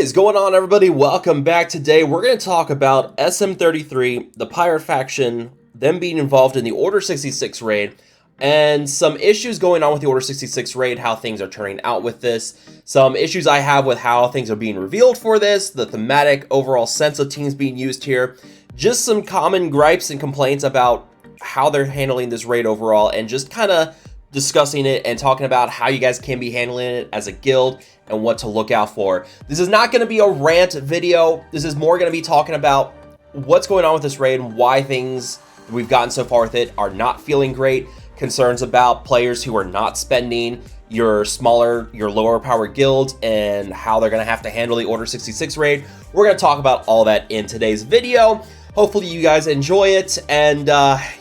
What is going on, everybody? Welcome back. Today we're going to talk about SM33, the pirate faction, them being involved in the Order 66 raid, and some issues going on with the Order 66 raid, how things are turning out with this, some issues I have with how things are being revealed for this, the thematic overall sense of teams being used here, just some common gripes and complaints about how they're handling this raid overall, and just kind of discussing it and talking about how you guys can be handling it as a guild and what to look out for. This is not going to be a rant video. This is more going to be talking about what's going on with this raid and why things we've gotten so far with it are not feeling great. Concerns about players who are not spending, your smaller, your lower power guilds, and how they're going to have to handle the Order 66 raid. We're going to talk about all that in today's video. Hopefully you guys enjoy it, and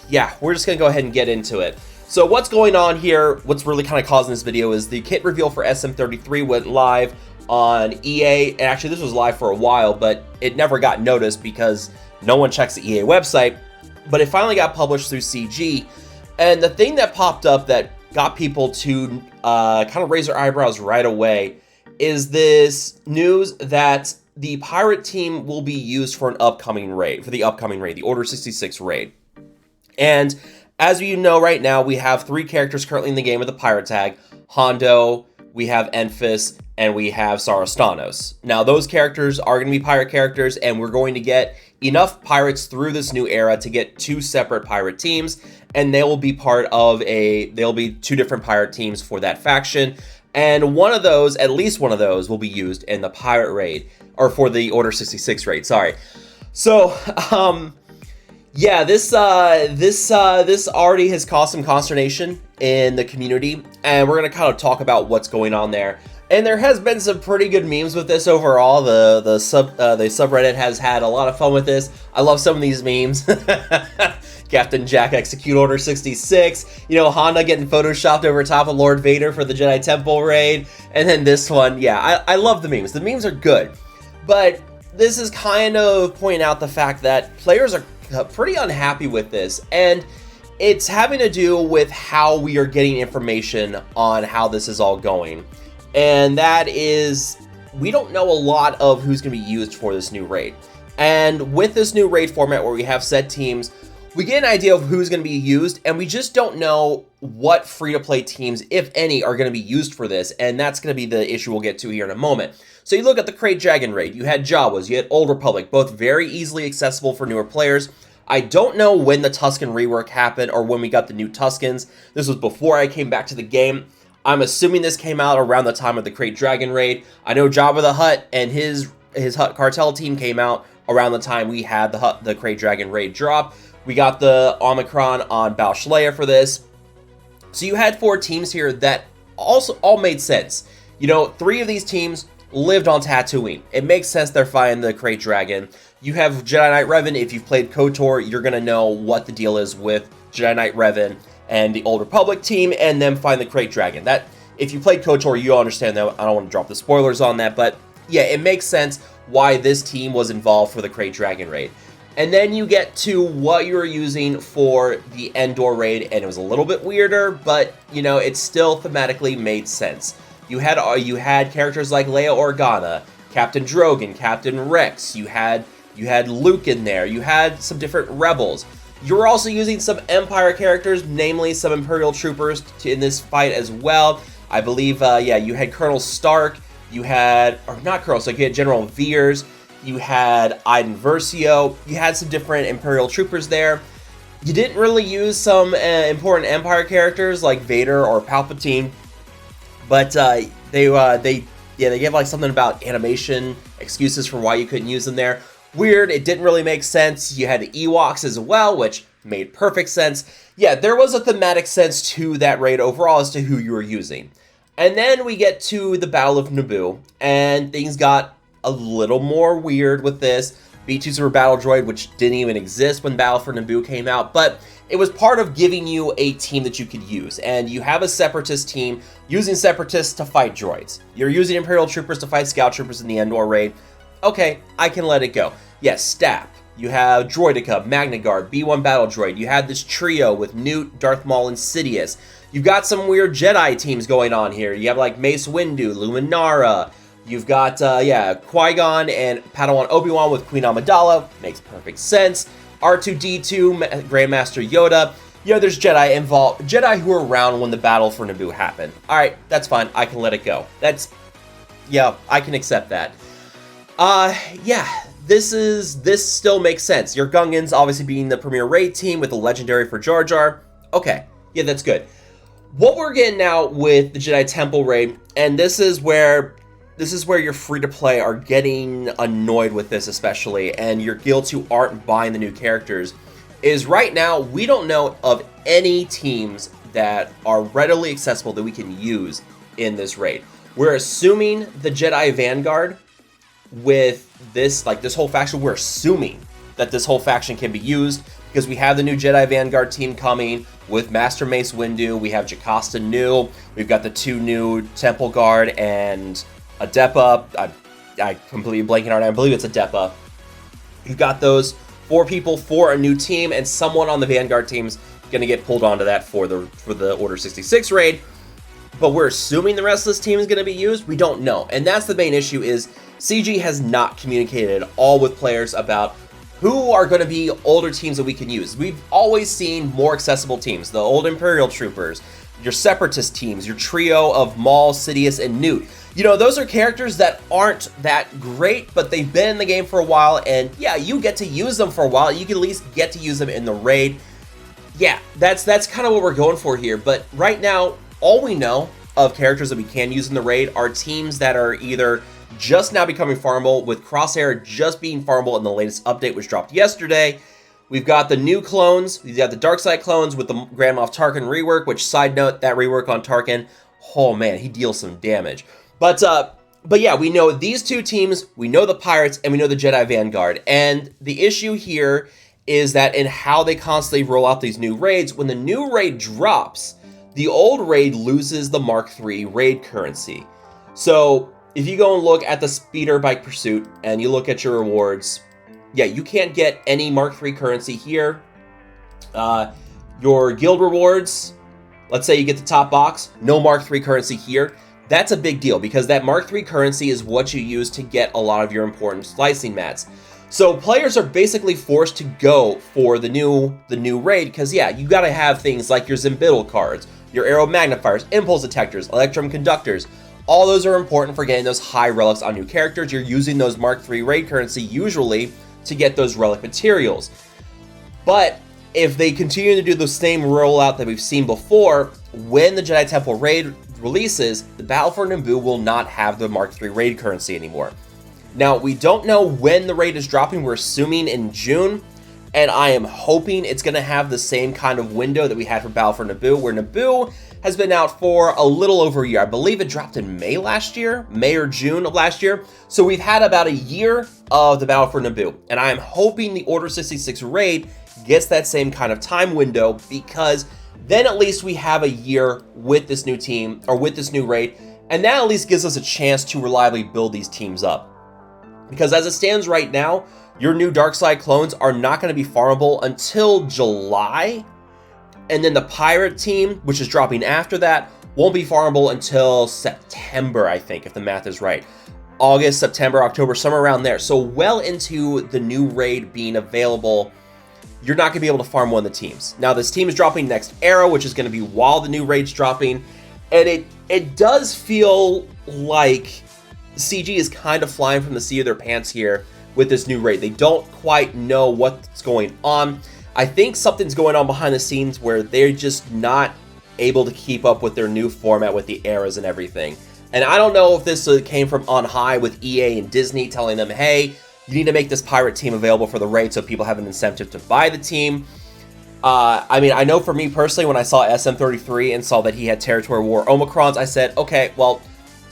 yeah, we're just going to go ahead and get into it. So what's going on here, what's really kind of causing this video is the kit reveal for SM33 went live on EA, and actually this was live for a while, but it never got noticed because no one checks the EA website, but it finally got published through CG, and the thing that popped up that got people to kind of raise their eyebrows right away is this news that the pirate team will be used for an upcoming raid, the Order 66 raid. And as you know right now, we have 3 characters currently in the game with the pirate tag: Hondo, we have Enfys, and we have Sarastanos. Now those characters are going to be pirate characters, and we're going to get enough pirates through this new era to get 2 separate pirate teams, and they will be they'll be 2 different pirate teams for that faction. And at least one of those will be used in the pirate raid, or for the Order 66 raid, sorry. So, yeah, this already has caused some consternation in the community, and we're gonna kind of talk about what's going on there. And there has been some pretty good memes with this overall. The subreddit has had a lot of fun with this. I love some of these memes. Captain Jack execute Order 66. You know, Honda getting photoshopped over top of Lord Vader for the Jedi Temple raid, and then this one. Yeah, I love the memes. The memes are good, but this is kind of pointing out the fact that players are pretty unhappy with this, and it's having to do with how we are getting information on how this is all going. And that is, we don't know a lot of who's going to be used for this new raid. And with this new raid format where we have set teams, we get an idea of who's going to be used, and we just don't know what free-to-play teams, if any, are going to be used for this, and that's going to be the issue we'll get to here in a moment. So you look at the Crate Dragon raid, you had Jawas, you had Old Republic, both very easily accessible for newer players. I don't know when the Tusken rework happened or when we got the new Tuskens. This was before I came back to the game. I'm assuming this came out around the time of the Crate Dragon raid. I know Jabba the Hutt and his Hutt Cartel team came out around the time we had the Crate Dragon raid drop. We got the Omicron on Bausch Leia for this. So you had 4 teams here that also all made sense. You know, 3 of these teams lived on Tatooine. It makes sense they're fighting the Crate Dragon. You have Jedi Knight Revan. If you've played KOTOR, you're going to know what the deal is with Jedi Knight Revan and the Old Republic team, and them find the Crate Dragon. That, if you played KOTOR, you'll understand that. I don't want to drop the spoilers on that, but yeah, it makes sense why this team was involved for the Crate Dragon raid. And then you get to what you were using for the Endor raid, and it was a little bit weirder, but you know, it still thematically made sense. You had characters like Leia Organa, Captain Drogon, Captain Rex. You had Luke in there. You had some different rebels. You were also using some Empire characters, namely some Imperial troopers in this fight as well. I believe, yeah, you had Colonel Stark. You had, or not Colonel Stark, you had General Veers. You had Iden Versio. You had some different Imperial troopers there. You didn't really use some important Empire characters like Vader or Palpatine, but they gave like something about animation excuses for why you couldn't use them there. Weird, it didn't really make sense. You had the Ewoks as well, which made perfect sense. Yeah, there was a thematic sense to that raid overall as to who you were using. And then we get to the Battle of Naboo, and things got a little more weird with this. B2 Super Battle Droid, which didn't even exist when Battle for Naboo came out, but it was part of giving you a team that you could use. And you have a Separatist team using Separatists to fight droids. You're using Imperial troopers to fight Scout troopers in the Endor raid. Okay, I can let it go. Yes, STAP. You have Droidica, Magna Guard, B1 Battle Droid. You had this trio with Newt, Darth Maul, and Sidious. You've got some weird Jedi teams going on here. You have like Mace Windu, Luminara. You've got, Qui-Gon and Padawan Obi-Wan with Queen Amidala. Makes perfect sense. R2-D2, Grandmaster Yoda. There's Jedi involved. Jedi who were around when the battle for Naboo happened. All right, that's fine. I can let it go. I can accept that. This still makes sense. Your Gungans obviously being the premier raid team with the legendary for Jar Jar. Okay, yeah, that's good. What we're getting now with the Jedi Temple raid, and this is where your free-to-play are getting annoyed with this especially, and your guilds who aren't buying the new characters, is right now we don't know of any teams that are readily accessible that we can use in this raid. We're assuming the Jedi Vanguard with this whole faction, we're assuming that this whole faction can be used because we have the new Jedi Vanguard team coming with Master Mace Windu, we have Jocasta Nu, we've got the 2 new Temple Guard and a Depa. I completely blanking out. I believe it's a Depa. You've got those 4 people for a new team, and someone on the Vanguard team's going to get pulled onto that for the Order 66 raid. But we're assuming the rest of this team is going to be used. We don't know, and that's the main issue. Is CG has not communicated at all with players about who are going to be older teams that we can use. We've always seen more accessible teams: the old Imperial Troopers, your Separatist teams, your trio of Maul, Sidious, and Newt. Those are characters that aren't that great, but they've been in the game for a while, and yeah, you get to use them for a while. You can at least get to use them in the raid. Yeah, that's kind of what we're going for here, but right now, all we know of characters that we can use in the raid are teams that are either just now becoming farmable, with Crosshair just being farmable in the latest update, which dropped yesterday. We've got the new clones. We've got the Darkseid clones with the Grand Moff Tarkin rework, which, side note, that rework on Tarkin, oh man, he deals some damage. But yeah, we know these 2 teams, we know the Pirates, and we know the Jedi Vanguard. And the issue here is that in how they constantly roll out these new raids, when the new raid drops, the old raid loses the Mark III raid currency. So if you go and look at the Speeder Bike Pursuit and you look at your rewards, yeah, you can't get any Mark III currency here. Your guild rewards, let's say you get the top box, no Mark III currency here. That's a big deal because that Mark III currency is what you use to get a lot of your important slicing mats. So players are basically forced to go for the new raid because, yeah, you got to have things like your Zimbiddle cards, your arrow magnifiers, impulse detectors, electrum conductors. All those are important for getting those high relics on new characters. You're using those Mark III raid currency usually to get those relic materials. But if they continue to do the same rollout that we've seen before, when the Jedi Temple raid releases, the Battle for Naboo will not have the Mark III raid currency anymore. Now, we don't know when the raid is dropping. We're assuming in June, and I am hoping it's going to have the same kind of window that we had for Battle for Naboo, where Naboo has been out for a little over a year. I believe it dropped in May or June of last year. So we've had about a year of the Battle for Naboo, and I am hoping the Order 66 raid gets that same kind of time window, because then at least we have a year with this new team, or with this new raid, and that at least gives us a chance to reliably build these teams up. Because as it stands right now, your new Darkseid clones are not going to be farmable until July, and then the Pirate team, which is dropping after that, won't be farmable until September, I think, if the math is right. August, September, October, somewhere around there. So well into the new raid being available, you're not going to be able to farm one of the teams. Now, this team is dropping next era, which is going to be while the new raid's dropping, and it does feel like CG is kind of flying from the seat of their pants here with this new raid. They don't quite know what's going on. I think something's going on behind the scenes where they're just not able to keep up with their new format with the eras and everything. And I don't know if this came from on high with EA and Disney telling them, hey, you need to make this pirate team available for the raid so people have an incentive to buy the team. I mean, I know for me personally, when I saw SM33 and saw that he had Territory War Omicrons, I said, okay, well,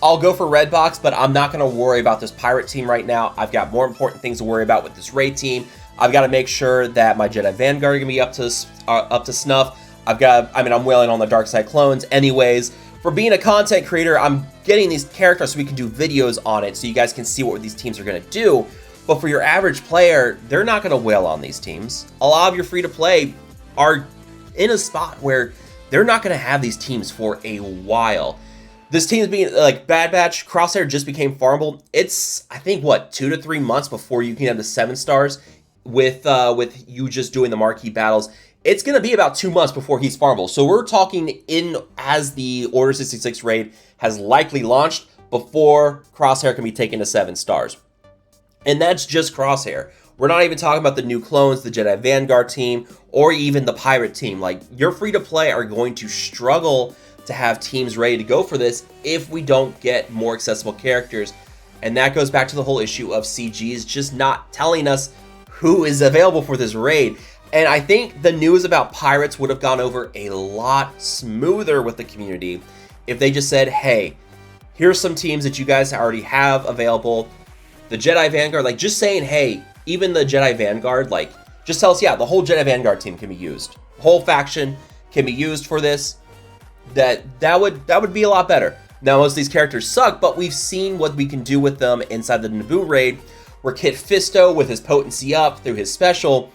I'll go for Redbox, but I'm not going to worry about this pirate team right now. I've got more important things to worry about with this raid team. I've got to make sure that my Jedi Vanguard are going to be up to snuff. I'm wailing on the Darkseid clones anyways. For being a content creator, I'm getting these characters so we can do videos on it so you guys can see what these teams are going to do. But for your average player, they're not going to wail on these teams. A lot of your free-to-play are in a spot where they're not going to have these teams for a while. This team's being like Bad Batch Crosshair just became farmable. It's I think what 2 to 3 months before you can have the 7 stars with you just doing the marquee battles. It's gonna be about 2 months before he's farmable. So we're talking in as the Order 66 raid has likely launched before Crosshair can be taken to 7 stars. And that's just Crosshair. We're not even talking about the new clones, the Jedi Vanguard team, or even the Pirate team. Like, your free-to-play are going to struggle to have teams ready to go for this if we don't get more accessible characters. And that goes back to the whole issue of CGs just not telling us who is available for this raid. And I think the news about Pirates would have gone over a lot smoother with the community if they just said, hey, here's some teams that you guys already have available. The Jedi Vanguard, like just saying, hey, even the Jedi Vanguard, like just tell us, yeah, the whole Jedi Vanguard team can be used. The whole faction can be used for this. That would be a lot better. Now, most of these characters suck, but we've seen what we can do with them inside the Naboo raid, where Kit Fisto, with his potency up through his special,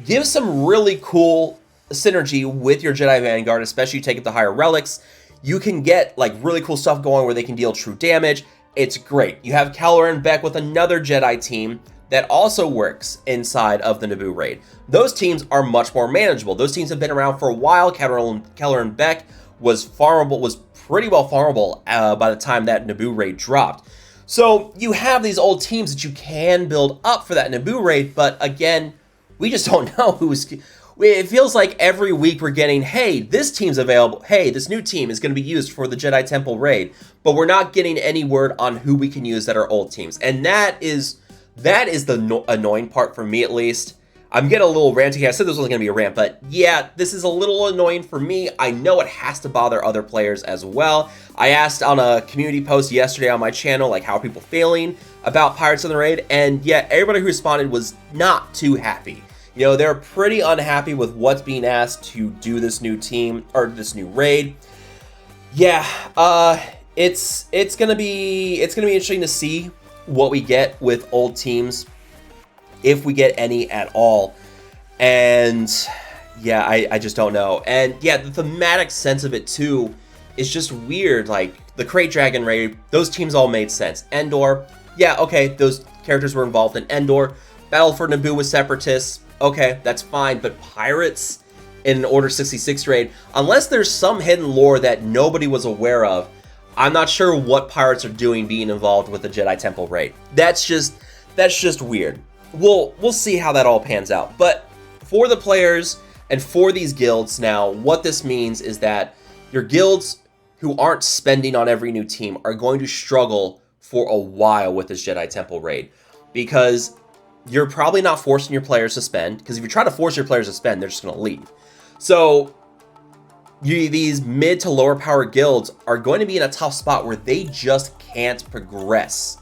gives some really cool synergy with your Jedi Vanguard, especially you take it to higher relics. You can get like really cool stuff going where they can deal true damage. It's great. You have Keller and Beck with another Jedi team that also works inside of the Naboo raid. Those teams are much more manageable. Those teams have been around for a while. Keller and Beck was pretty well farmable by the time that Naboo raid dropped. So you have these old teams that you can build up for that Naboo raid, but again, we just don't know who's. It feels like every week we're getting, hey, this team's available. Hey, this new team is going to be used for the Jedi Temple raid, but we're not getting any word on who we can use that are old teams, and that is the annoying part for me, at least. I'm getting a little ranty here. I said this was going to be a rant, but yeah, this is a little annoying for me. I know it has to bother other players as well. I asked on a community post yesterday on my channel, like, how are people feeling about Pirates in the Raid? And yeah, everybody who responded was not too happy. You know, they're pretty unhappy with what's being asked to do this new team, or this new raid. Yeah, it's gonna be interesting to see what we get with old teams, if we get any at all. And yeah, I just don't know. And yeah, the thematic sense of it too is just weird. Like the Crate Dragon raid, those teams all made sense. Endor, yeah, okay, those characters were involved in Endor. Battle for Naboo with Separatists, okay, that's fine. But Pirates in an Order 66 raid, unless there's some hidden lore that nobody was aware of, I'm not sure what Pirates are doing being involved with the Jedi Temple raid. That's just weird. We'll see how that all pans out. But for the players and for these guilds now, what this means is that your guilds who aren't spending on every new team are going to struggle for a while with this Jedi Temple raid, because you're probably not forcing your players to spend, because if you try to force your players to spend, they're just going to leave. So these mid to lower power guilds are going to be in a tough spot where they just can't progress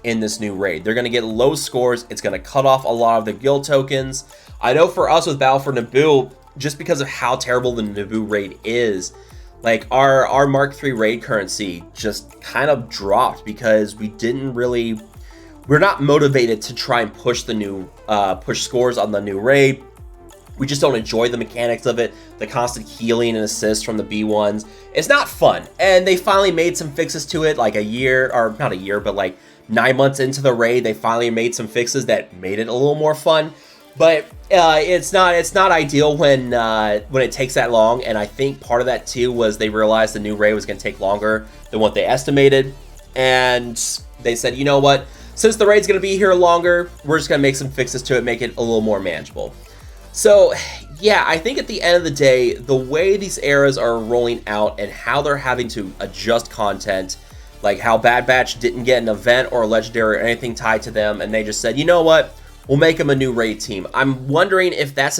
in this new raid. They're going to get low scores. It's going to cut off a lot of the guild tokens. I know for us with Battle for Naboo, just because of how terrible the Naboo raid is, like our Mark III raid currency just kind of dropped because we're not motivated to try and push the new push scores on the new raid. We just don't enjoy the mechanics of it, the constant healing and assists from the B1s. It's not fun. And they finally made some fixes to it, like a year, or not a year, but like 9 months into the raid, they finally made some fixes that made it a little more fun. But it's not ideal when it takes that long. And I think part of that too was they realized the new raid was going to take longer than what they estimated, and they said, you know what? Since the raid's going to be here longer, we're just going to make some fixes to it, make it a little more manageable. So yeah, I think at the end of the day, the way these eras are rolling out and how they're having to adjust content, like how Bad Batch didn't get an event or a legendary or anything tied to them, and they just said, you know what, we'll make them a new raid team. I'm wondering if that's